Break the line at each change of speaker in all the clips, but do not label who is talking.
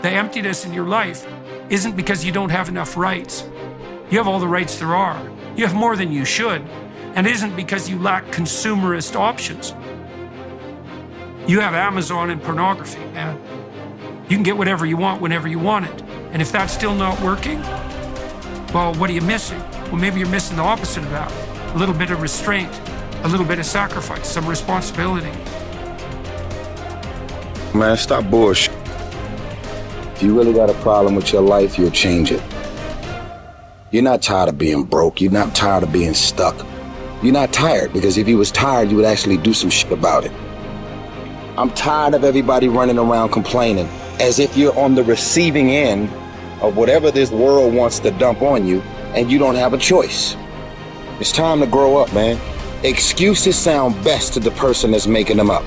The emptiness in your life isn't because you don't have enough rights. You have all the rights there are. You have more than you should. And it isn't because you lack consumerist options. You have Amazon and pornography, man. You can get whatever you want whenever you want it. And if that's still not working, well, what are you missing? Well, maybe you're missing the opposite of that. A little bit of restraint, a little bit of sacrifice, some responsibility.
Man, stop bullshit. If you really got a problem with your life, you'll change it. You're not tired of being broke. You're not tired of being stuck. You're not tired, because if you was tired, you would actually do some shit about it. I'm tired of everybody running around complaining as if you're on the receiving end of whatever this world wants to dump on you and you don't have a choice. It's time to grow up, man. Excuses sound best to the person that's making them up.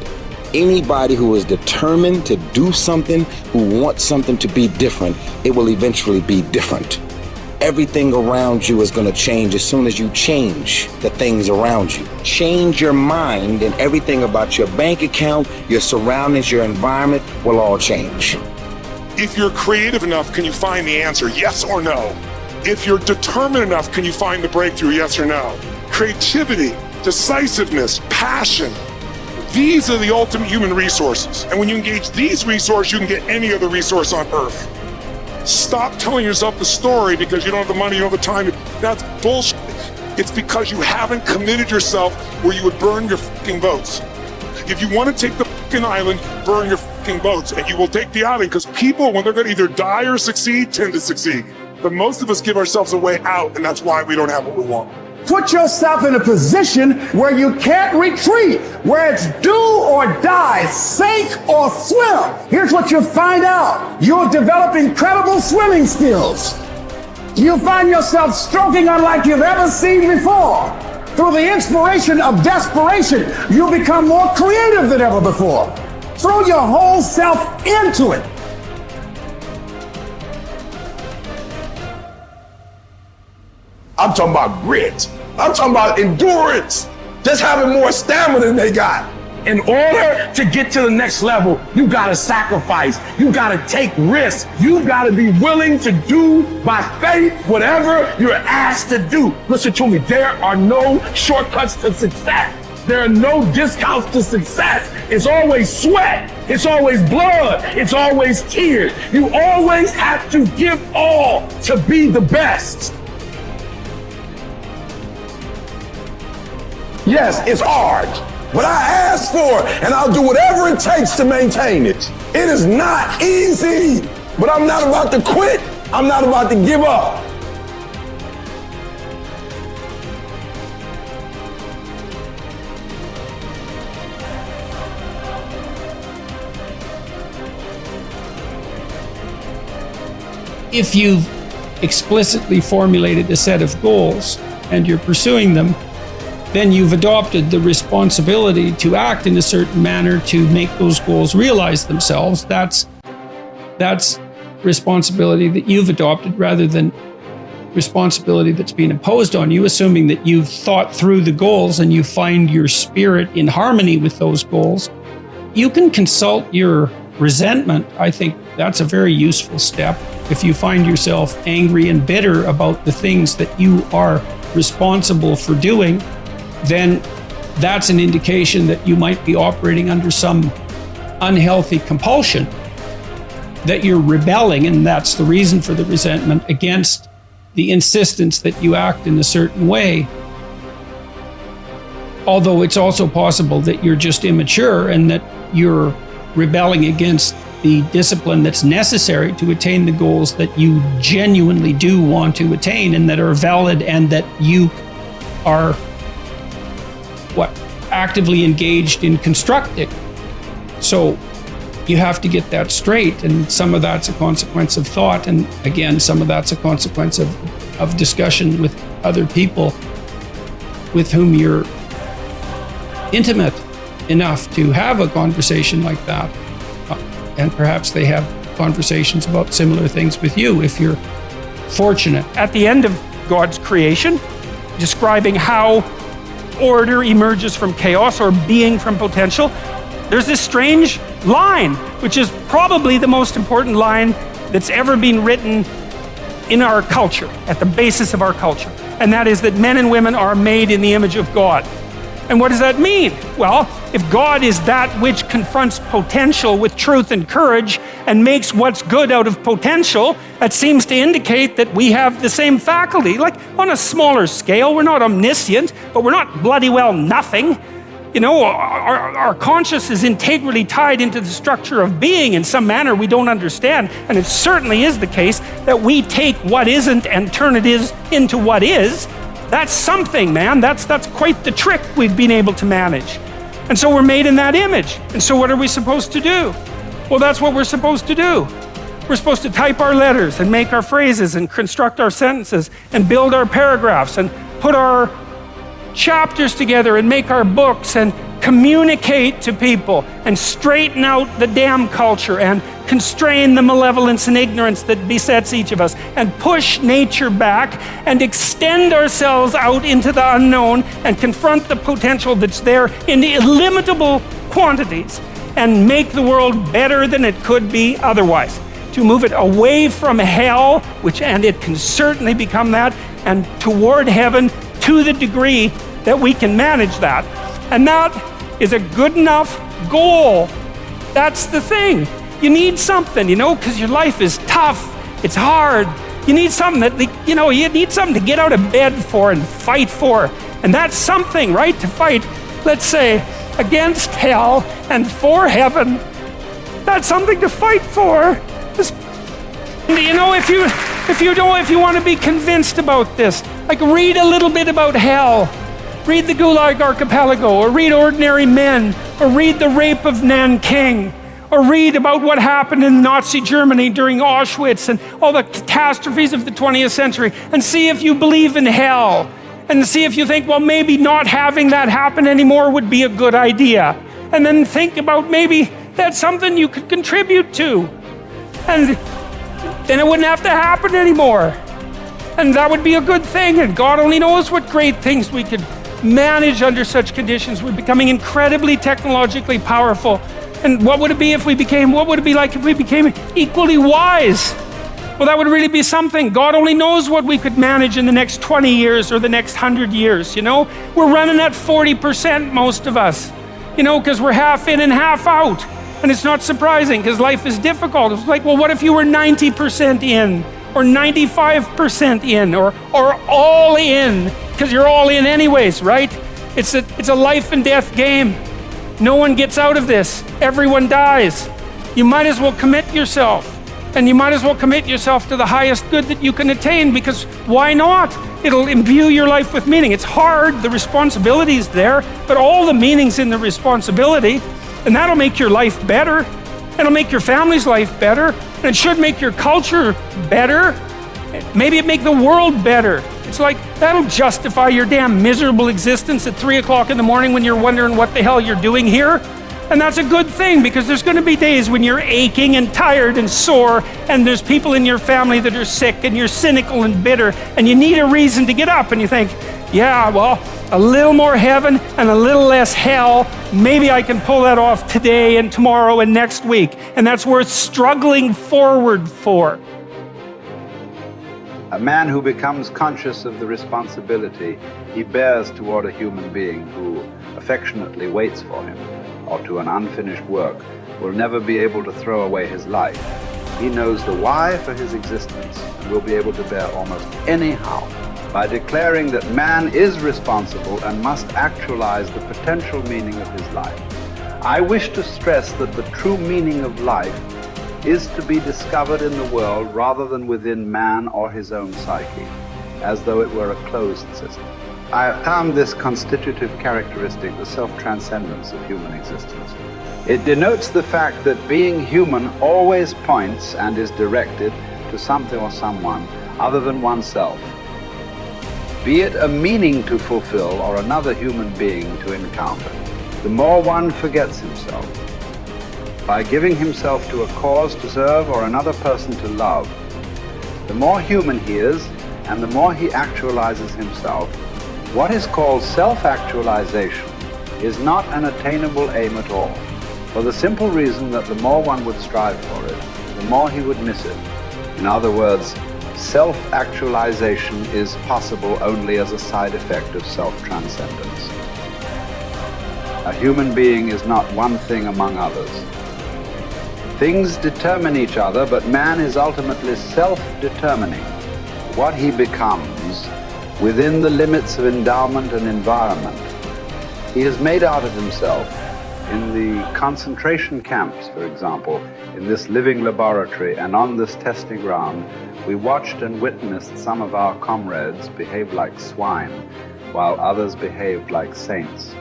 Anybody who is determined to do something, who wants something to be different, it will eventually be different. Everything around you is going to change as soon as you change the things around you. Change your mind and everything about your bank account, your surroundings, your environment will all change.
If you're creative enough, can you find the answer? Yes or no? If you're determined enough, can you find the breakthrough? Yes or no? Creativity, decisiveness, passion. These are the ultimate human resources. And when you engage these resources, you can get any other resource on earth. Stop telling yourself the story because you don't have the money, you don't have the time. That's bullshit. It's because you haven't committed yourself where you would burn your fucking boats. If you want to take the fucking island, burn your fucking boats, and you will take the island, because people, when they're going to either die or succeed, tend to succeed. But most of us give ourselves a way out, and that's why we don't have what we want.
Put yourself in a position where you can't retreat, where it's do or die, sink or swim. Here's what you'll find out. You'll develop incredible swimming skills. You'll find yourself stroking unlike you've ever seen before. Through the inspiration of desperation, you'll become more creative than ever before. Throw your whole self into it.
I'm talking about grit. I'm talking about endurance. Just having more stamina than they got. In order to get to the next level, you gotta sacrifice. You gotta take risks. You gotta be willing to do by faith whatever you're asked to do. Listen to me, there are no shortcuts to success. There are no discounts to success. It's always sweat. It's always blood. It's always tears. You always have to give all to be the best. Yes, it's hard, but I ask for it, and I'll do whatever it takes to maintain it. It is not easy, but I'm not about to quit. I'm not about to give up.
If you've explicitly formulated a set of goals and you're pursuing them, then you've adopted the responsibility to act in a certain manner to make those goals realize themselves. That's responsibility that you've adopted rather than responsibility that's being imposed on you, assuming that you've thought through the goals and you find your spirit in harmony with those goals. You can consult your resentment. I think that's a very useful step. If you find yourself angry and bitter about the things that you are responsible for doing, then that's an indication that you might be operating under some unhealthy compulsion, that you're rebelling, and that's the reason for the resentment against the insistence that you act in a certain way. Although it's also possible that you're just immature and that you're rebelling against the discipline that's necessary to attain the goals that you genuinely do want to attain and that are valid and that you are actively engaged in constructing. So you have to get that straight, and some of that's a consequence of thought, and again, some of that's a consequence of discussion with other people with whom you're intimate enough to have a conversation like that. And perhaps they have conversations about similar things with you if you're fortunate. At the end of God's creation, describing how order emerges from chaos or being from potential, there's this strange line, which is probably the most important line that's ever been written in our culture, at the basis of our culture. And that is that men and women are made in the image of God. And what does that mean? Well, if God is that which confronts potential with truth and courage and makes what's good out of potential, that seems to indicate that we have the same faculty. Like on a smaller scale, we're not omniscient, but we're not bloody well nothing. You know, our conscious is integrally tied into the structure of being in some manner we don't understand. And it certainly is the case that we take what isn't and turn it into what is. That's something, man. That's quite the trick we've been able to manage. And so we're made in that image. And so what are we supposed to do? Well, that's what we're supposed to do. We're supposed to type our letters and make our phrases and construct our sentences and build our paragraphs and put our chapters together and make our books and communicate to people and straighten out the damn culture and constrain the malevolence and ignorance that besets each of us and push nature back and extend ourselves out into the unknown and confront the potential that's there in illimitable quantities and make the world better than it could be otherwise. To move it away from hell, and it can certainly become that, and toward heaven to the degree that we can manage that. And that is a good enough goal. That's the thing. You need something, you know, because your life is tough. It's hard. You need something that, you need something to get out of bed for and fight for. And that's something, right? To fight, let's say, against hell and for heaven. That's something to fight for. You know, if you want to be convinced about this, like read a little bit about hell. Read the Gulag Archipelago, or read Ordinary Men, or read The Rape of Nanking, or read about what happened in Nazi Germany during Auschwitz and all the catastrophes of the 20th century, and see if you believe in hell, and see if you think, well, maybe not having that happen anymore would be a good idea. And then think about maybe that's something you could contribute to. And then it wouldn't have to happen anymore. And that would be a good thing, and God only knows what great things we could manage under such conditions. We're becoming incredibly technologically powerful. And what would it be like if we became equally wise? Well, that would really be something. God only knows what we could manage in the next 20 years or the next 100 years, you know? We're running at 40%, most of us, you know, because we're half in and half out. And it's not surprising because life is difficult. It's like, well, what if you were 90% in? Or 95% in, or all in, because you're all in anyways, right? It's a life and death game. No one gets out of this. Everyone dies. You might as well commit yourself. And you might as well commit yourself to the highest good that you can attain, because why not? It'll imbue your life with meaning. It's hard, the responsibility is there, but all the meaning's in the responsibility, and that'll make your life better. It'll make your family's life better. And it should make your culture better. Maybe it make the world better. It's like, that'll justify your damn miserable existence at 3 o'clock in the morning when you're wondering what the hell you're doing here. And that's a good thing, because there's going to be days when you're aching and tired and sore, and there's people in your family that are sick, and you're cynical and bitter, and you need a reason to get up, and you think, yeah, well, a little more heaven and a little less hell, maybe I can pull that off today and tomorrow and next week. And that's worth struggling forward for.
A man who becomes conscious of the responsibility he bears toward a human being who affectionately waits for him, or to an unfinished work, will never be able to throw away his life. He knows the why for his existence and will be able to bear almost any how. By declaring that man is responsible and must actualize the potential meaning of his life. I wish to stress that the true meaning of life is to be discovered in the world rather than within man or his own psyche, as though it were a closed system. I have termed this constitutive characteristic the self-transcendence of human existence. It denotes the fact that being human always points and is directed to something or someone other than oneself. Be it a meaning to fulfill or another human being to encounter, the more one forgets himself. By giving himself to a cause to serve or another person to love, the more human he is and the more he actualizes himself. What is called self-actualization is not an attainable aim at all. for the simple reason that the more one would strive for it, the more he would miss it. In other words, self-actualization is possible only as a side effect of self-transcendence. A human being is not one thing among others. Things determine each other, but man is ultimately self-determining what he becomes within the limits of endowment and environment. He has made out of himself. In the concentration camps, for example, in this living laboratory and on this testing ground, we watched and witnessed some of our comrades behave like swine, while others behaved like saints.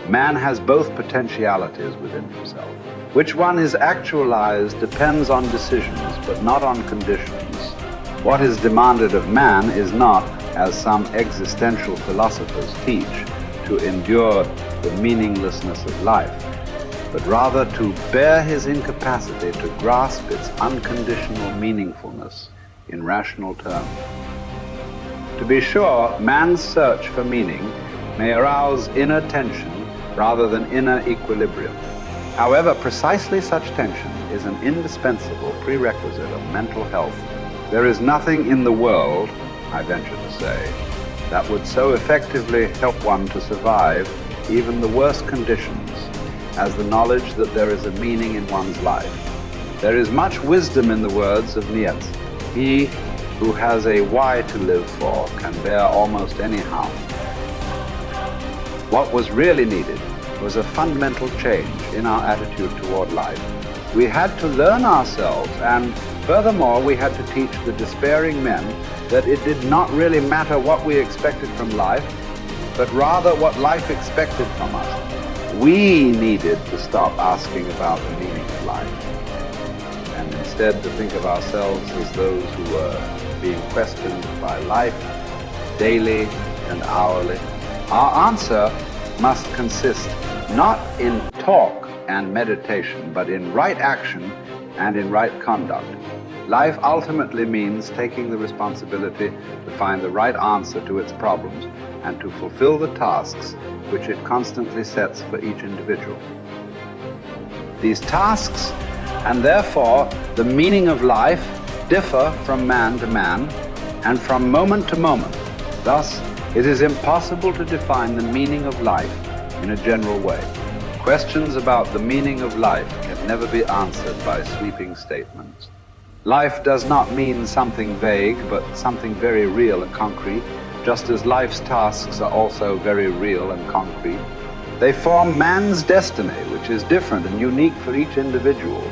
Man has both potentialities within himself. Which one is actualized depends on decisions, but not on conditions. What is demanded of man is not, as some existential philosophers teach, to endure the meaninglessness of life, but rather to bear his incapacity to grasp its unconditional meaningfulness in rational terms. To be sure, man's search for meaning may arouse inner tension rather than inner equilibrium. However, precisely such tension is an indispensable prerequisite of mental health. There is nothing in the world, I venture to say, that would so effectively help one to survive even the worst conditions as the knowledge that there is a meaning in one's life. There is much wisdom in the words of Nietzsche. He who has a why to live for can bear almost any harm. What was really needed was a fundamental change in our attitude toward life. We had to learn ourselves, and furthermore, we had to teach the despairing men that it did not really matter what we expected from life, but rather what life expected from us. We needed to stop asking about the meaning of life, and instead to think of ourselves as those who were being questioned by life daily and hourly. Our answer must consist not in talk and meditation, but in right action and in right conduct. Life ultimately means taking the responsibility to find the right answer to its problems and to fulfill the tasks which it constantly sets for each individual. These tasks, and therefore the meaning of life, differ from man to man and from moment to moment. Thus, it is impossible to define the meaning of life in a general way. Questions about the meaning of life can never be answered by sweeping statements. Life does not mean something vague, but something very real and concrete, just as life's tasks are also very real and concrete. They form man's destiny, which is different and unique for each individual.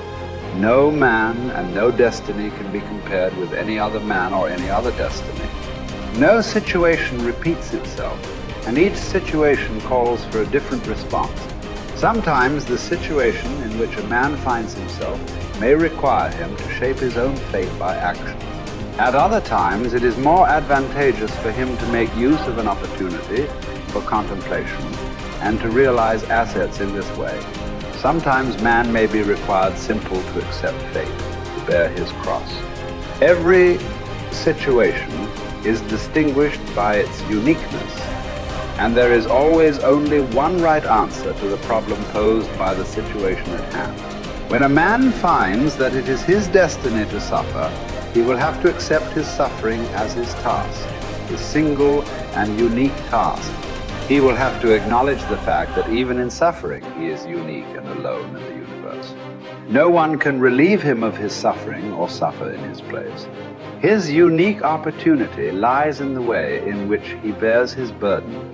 No man and no destiny can be compared with any other man or any other destiny. No situation repeats itself, and each situation calls for a different response. Sometimes the situation in which a man finds himself may require him to shape his own fate by action. At other times, it is more advantageous for him to make use of an opportunity for contemplation and to realize assets in this way. Sometimes man may be required simply to accept fate, to bear his cross. Every situation is distinguished by its uniqueness, and there is always only one right answer to the problem posed by the situation at hand. When a man finds that it is his destiny to suffer, he will have to accept his suffering as his task, his single and unique task. He will have to acknowledge the fact that even in suffering, he is unique and alone in the universe. No one can relieve him of his suffering or suffer in his place. His unique opportunity lies in the way in which he bears his burden.